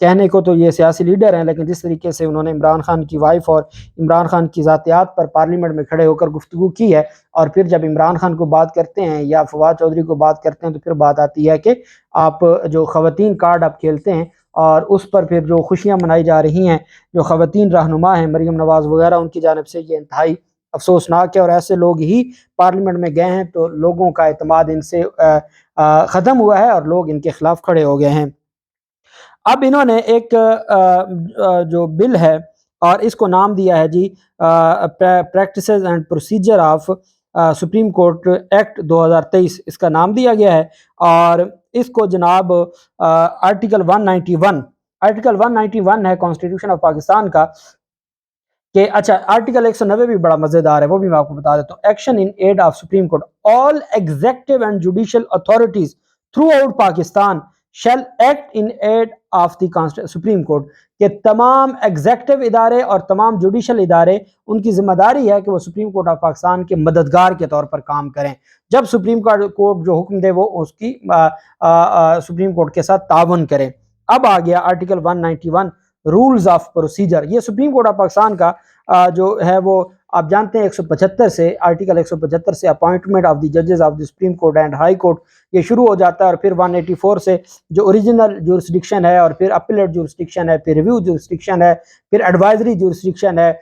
کہنے کو تو یہ سیاسی لیڈر ہیں، لیکن جس طریقے سے انہوں نے عمران خان کی وائف اور عمران خان کی ذاتیات پر پارلیمنٹ میں کھڑے ہو کر گفتگو کی ہے، اور پھر جب عمران خان کو بات کرتے ہیں یا فواد چودھری کو بات کرتے ہیں تو پھر بات آتی ہے کہ آپ جو خواتین کارڈ آپ کھیلتے ہیں اور اس پر پھر جو خوشیاں منائی جا رہی ہیں، جو خواتین رہنما ہیں مریم نواز وغیرہ، ان کی جانب سے یہ انتہائی افسوسناک ہے، اور ایسے لوگ ہی پارلیمنٹ میں گئے ہیں تو لوگوں کا اعتماد ان سے ختم ہوا ہے اور لوگ ان کے خلاف کھڑے ہو گئے ہیں۔ اب انہوں نے ایک جو بل ہے اور اس کو نام دیا ہے جی practices and procedure of Supreme Court act 2023 اس کا نام دیا گیا ہے، اور اس کو جناب آرٹیکل 191 ہے کانسٹیٹیوشن آف پاکستان کا کہ اچھا آرٹیکل 190 بھی بڑا مزیدار ہے، وہ بھی میں آپ کو بتا دیتا ہوں۔ Action in aid of Supreme Court, all executive and judicial authorities throughout Pakistan shall act in aid of the Supreme Court, کہ تمام ایگزیکٹو ادارے اور تمام جوڈیشل ادارے ان کی ذمہ داری ہے کہ وہ سپریم کورٹ آف پاکستان کے مددگار کے طور پر کام کریں، جب سپریم کورٹ جو حکم دے وہ اس کی سپریم کورٹ کے ساتھ تعاون کریں۔ اب آ گیا آرٹیکل 191 رولز آف پروسیجر، یہ سپریم کورٹ آف پاکستان کا جو ہے وہ آپ جانتے ہیں 175 سے آرٹیکل 175 سے اپوائنٹمنٹ آف دی ججز of the Supreme Court and high court یہ شروع ہو جاتا ہے، اور پھر 184 سے جو اوریجنل جورسڈکشن ہے، اور پھر اپیلیٹ جورسڈکشن ہے، پھر ریویو جورسڈکشن ہے، پھر ایڈوائزری جورسڈکشن ہے،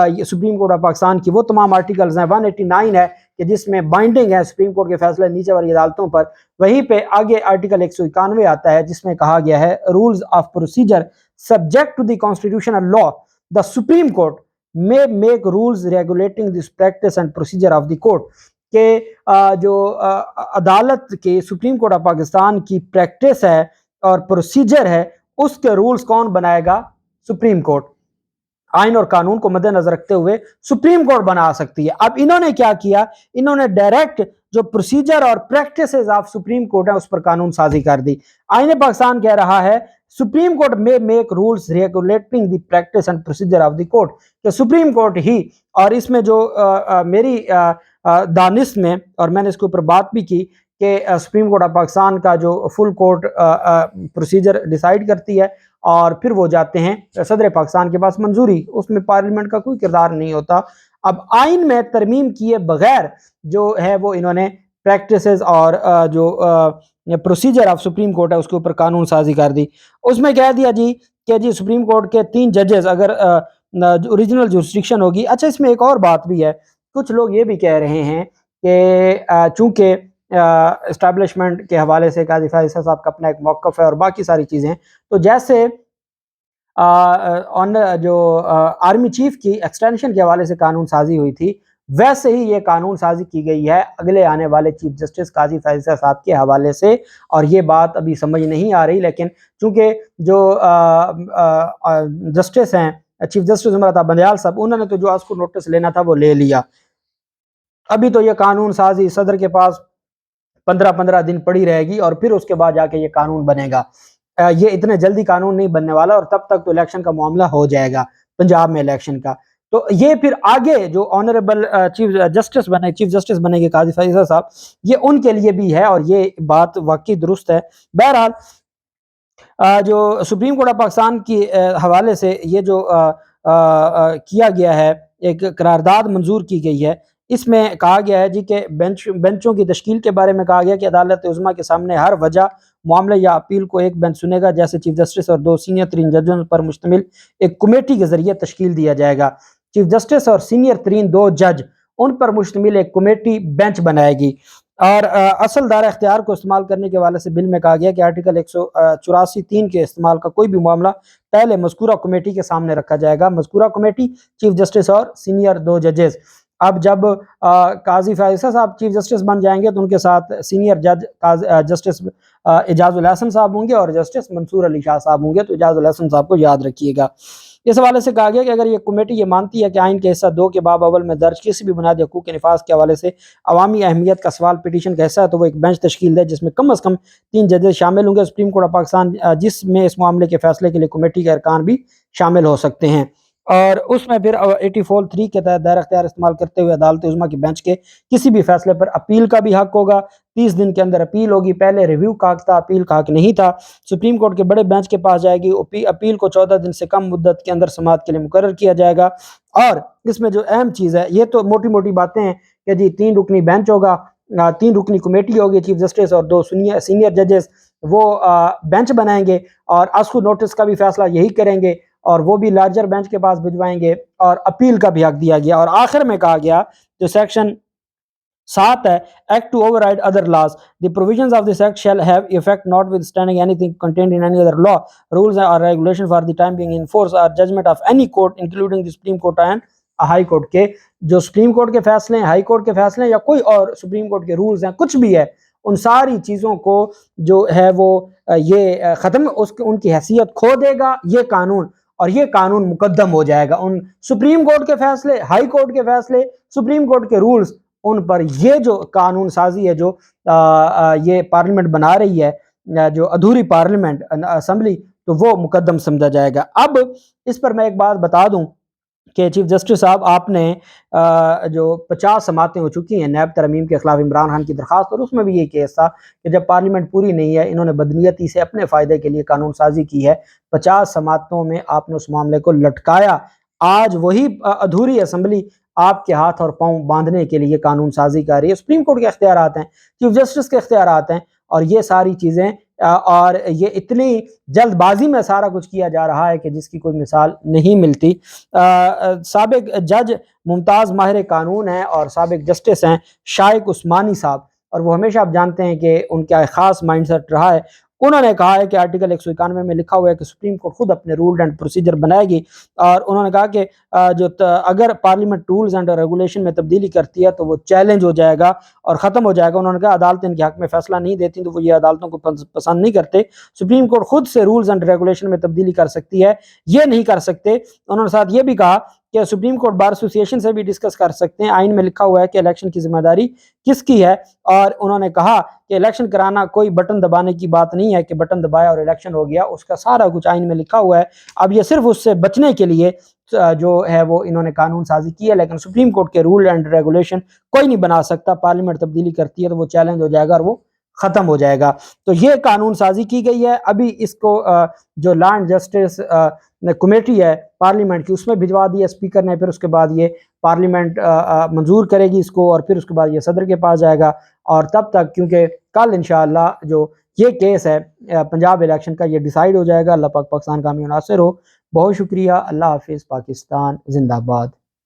یہ سپریم کورٹ آف پاکستان کی وہ تمام آرٹیکلز ہیں۔ 189 ہے کہ جس میں بائنڈنگ ہے سپریم کورٹ کے فیصلے نیچے والی عدالتوں پر، وہیں پہ آگے آرٹیکل 191 آتا ہے جس میں کہا گیا ہے rules of procedure subject to the constitutional law the Supreme Court may make rules regulating this practice and procedure of the court، کہ جو عدالت کے سپریم کورٹ آف پاکستان کی پریکٹس ہے اور پروسیجر ہے اس کے رولز کون بنائے گا؟ Supreme court. آئین اور قانون کو مد نظر رکھتے ہوئے سپریم کورٹ بنا سکتی ہے۔ اب انہوں نے کیا کیا، انہوں نے ڈائریکٹ جو پروسیجر اور پریکٹسز آف سپریم کورٹ ہے اس پر قانون سازی کر دی۔ آئین پاکستان کہہ رہا ہے سپریم کورٹ میں make rules regulating the practice and procedure of the court, کہ سپریم کورٹ ہی، اور اس میں جو میری دانش میں، اور میں نے اس کے اوپر بات بھی کی کہ سپریم کورٹ آف پاکستان کا جو فل کورٹ پروسیجر ڈیسائیڈ کرتی ہے اور پھر وہ جاتے ہیں صدر پاکستان کے پاس منظوری، اس میں پارلیمنٹ کا کوئی کردار نہیں ہوتا۔ اب آئین میں ترمیم کیے بغیر جو ہے وہ انہوں نے پریکٹسز اور جو پروسیجر آف سپریم کورٹ ہے اس کے اوپر قانون سازی کر دی۔ اس میں کہہ دیا جی کہ جی سپریم کورٹ کے 3 ججز اگر اوریجنل جورسڈکشن ہوگی۔ اچھا اس میں ایک اور بات بھی ہے، کچھ لوگ یہ بھی کہہ رہے ہیں کہ چونکہ اسٹیبلشمنٹ کے حوالے سے قاضی فیصل صاحب کا اپنا ایک موقف ہے اور باقی ساری چیزیں، تو جیسے جو آرمی چیف کی ایکسٹینشن کے حوالے سے قانون سازی ہوئی تھی، ویسے ہی یہ قانون سازی کی گئی ہے اگلے آنے والے چیف جسٹس قاضی فیصل صاحب کے حوالے سے، اور یہ بات ابھی سمجھ نہیں آ رہی، لیکن چونکہ جو جسٹس ہیں چیف جسٹس عمر عطا بندیال صاحب، انہوں نے تو جو اس کو نوٹس لینا تھا وہ لے لیا، ابھی تو یہ قانون سازی صدر کے پاس 15 دن پڑی رہے گی اور پھر اس کے بعد جا کے یہ قانون بنے گا۔ یہ اتنے جلدی قانون نہیں بننے والا، اور تب تک تو الیکشن کا معاملہ ہو جائے گا پنجاب میں الیکشن کا، تو یہ پھر آگے جو آنریبل چیف جسٹس بنے گے قاضی فیصل صاحب، یہ ان کے لیے بھی ہے، اور یہ بات واقعی درست ہے۔ بہرحال جو سپریم کورٹ آف پاکستان کی حوالے سے یہ جو کیا گیا ہے، ایک قرارداد منظور کی گئی ہے، اس میں کہا گیا ہے جی کہ بینچوں کی تشکیل کے بارے میں کہا گیا کہ عدالت عظمیٰ کے سامنے ہر وجہ معاملے یا اپیل کو ایک بینچ سنے گا، جیسے چیف جسٹس اور 2 سینئر ترین ججوں پر مشتمل ایک کمیٹی کے ذریعے تشکیل دیا جائے گا۔ چیف جسٹس اور سینئر ترین 2 جج ان پر مشتمل ایک کمیٹی بینچ بنائے گی، اور اصل دار اختیار کو استعمال کرنے کے حوالے سے بل میں کہا گیا کہ آرٹیکل 184(3) کے استعمال کا کوئی بھی معاملہ پہلے مذکورہ کمیٹی کے سامنے رکھا جائے گا۔ مذکورہ کمیٹی چیف جسٹس اور سینئر 2 ججز۔ اب جب قاضی فیصل صاحب چیف جسٹس بن جائیں گے تو ان کے ساتھ سینئر جج جسٹس اعجاز الحسن صاحب ہوں گے اور جسٹس منصور علی شاہ صاحب ہوں گے، تو اعجاز الحسن صاحب کو یاد رکھیے گا۔ اس حوالے سے کہا گیا کہ اگر یہ کمیٹی یہ مانتی ہے کہ آئین کے حصہ 2 کے باب اول میں درج کسی بھی بنیادی حقوق کے نفاذ کے حوالے سے عوامی اہمیت کا سوال پٹیشن کا حصہ ہے، تو وہ ایک بینچ تشکیل دے جس میں کم از کم 3 ججز شامل ہوں گے سپریم کورٹ آف پاکستان، جس میں اس معاملے کے فیصلے کے لیے کمیٹی کے ارکان بھی شامل ہو سکتے ہیں۔ اور اس میں پھر 84(3) کے تحت دائرہ اختیار استعمال کرتے ہوئے عدالت عظمیٰ کی بینچ کے کسی بھی فیصلے پر اپیل کا بھی حق ہوگا، 30 دن کے اندر اپیل ہوگی۔ پہلے ریویو کا حق تھا، اپیل کا حق نہیں تھا۔ سپریم کورٹ کے بڑے بینچ کے پاس جائے گی، اپیل کو 14 دن سے کم مدت کے اندر سماعت کے لیے مقرر کیا جائے گا۔ اور اس میں جو اہم چیز ہے، یہ تو موٹی موٹی باتیں ہیں کہ جی 3 رکنی بینچ ہوگا، 3 رکنی کمیٹی ہوگی، چیف جسٹس اور 2 سینئر ججز وہ بینچ بنائیں گے، اور اسکو نوٹس کا بھی فیصلہ یہی کریں گے، اور وہ بھی لارجر بینچ کے پاس بھجوائیں گے، اور اپیل کا بھی حق دیا گیا۔ اور آخر میں کہا گیا جو سیکشن 7 ہے، act to override other laws, the provisions of this act shall have effect notwithstanding anything contained in any other law, rules اور regulation for the time being in force اور judgment of any court including the Supreme Court and high court, کے جو supreme court کے فیصلے ہیں، high court کے فیصلے ہیں، یا کوئی اور سپریم کورٹ کے رولز ہیں، کچھ بھی ہے، ان ساری چیزوں کو جو ہے وہ یہ ختم ان کی حیثیت کھو دے گا یہ قانون، اور یہ قانون مقدم ہو جائے گا ان سپریم کورٹ کے فیصلے، ہائی کورٹ کے فیصلے، سپریم کورٹ کے رولز، ان پر یہ جو قانون سازی ہے جو یہ پارلیمنٹ بنا رہی ہے، جو ادھوری پارلیمنٹ اسمبلی، تو وہ مقدم سمجھا جائے گا۔ اب اس پر میں ایک بات بتا دوں کہ چیف جسٹس صاحب آپ نے جو 50 سماعتیں ہو چکی ہیں نیب ترمیم کے خلاف عمران خان کی درخواست، اور اس میں بھی یہ کیس تھا کہ جب پارلیمنٹ پوری نہیں ہے، انہوں نے بدنیتی سے اپنے فائدے کے لیے قانون سازی کی ہے، 50 سماعتوں میں آپ نے اس معاملے کو لٹکایا۔ آج وہی ادھوری اسمبلی آپ کے ہاتھ اور پاؤں باندھنے کے لیے قانون سازی کر رہی ہے۔ سپریم کورٹ کے اختیارات ہیں، چیف جسٹس کے اختیارات ہیں، اور یہ ساری چیزیں اور یہ اتنی جلد بازی میں سارا کچھ کیا جا رہا ہے کہ جس کی کوئی مثال نہیں ملتی۔ سابق جج ممتاز ماہر قانون ہیں اور سابق جسٹس ہیں شائق عثمانی صاحب، اور وہ ہمیشہ آپ جانتے ہیں کہ ان کا ایک خاص مائنڈ سیٹ رہا ہے۔ انہوں نے کہا ہے کہ آرٹیکل 191 میں لکھا ہوا ہے کہ سپریم کورٹ خود اپنے رول اینڈ پروسیجر بنائے گی، اور انہوں نے کہا کہ اگر پارلیمنٹ رولز اینڈ ریگولیشن میں تبدیلی کرتی ہے تو وہ چیلنج ہو جائے گا اور ختم ہو جائے گا۔ انہوں نے کہا عدالتیں ان کے حق میں فیصلہ نہیں دیتی تو وہ یہ عدالتوں کو پسند نہیں کرتے، سپریم کورٹ خود سے رولز اینڈ ریگولیشن میں تبدیلی کر سکتی ہے، یہ نہیں کر سکتے۔ انہوں نے ساتھ یہ بھی کہا کہ سپریم کورٹ بار ایسوسی ایشن سے بھی ڈسکس کر سکتے ہیں، آئین میں لکھا ہوا ہے کہ الیکشن کی ذمہ داری کس کی ہے، اور انہوں نے کہا کہ الیکشن کرانا کوئی بٹن دبانے کی بات نہیں ہے کہ بٹن دبایا اور الیکشن ہو گیا، اس کا سارا کچھ آئین میں لکھا ہوا ہے۔ اب یہ صرف اس سے بچنے کے لیے جو ہے وہ انہوں نے قانون سازی کی ہے، لیکن سپریم کورٹ کے رول اینڈ ریگولیشن کوئی نہیں بنا سکتا۔ پارلیمنٹ تبدیلی کرتی ہے تو وہ چیلنج ہو جائے گا اور وہ ختم ہو جائے گا۔ تو یہ قانون سازی کی گئی ہے۔ ابھی اس کو جو لا اینڈ جسٹس کمیٹی ہے پارلیمنٹ کی، اس میں بھجوا دیا اسپیکر نے، پھر اس کے بعد یہ پارلیمنٹ منظور کرے گی اس کو، اور پھر اس کے بعد یہ صدر کے پاس جائے گا، اور تب تک کیونکہ کل انشاءاللہ جو یہ کیس ہے پنجاب الیکشن کا، یہ ڈیسائیڈ ہو جائے گا۔ اللہ پاک پاکستان کا حامی و ناصر ہو۔ بہت شکریہ۔ اللہ حافظ۔ پاکستان زندہ باد۔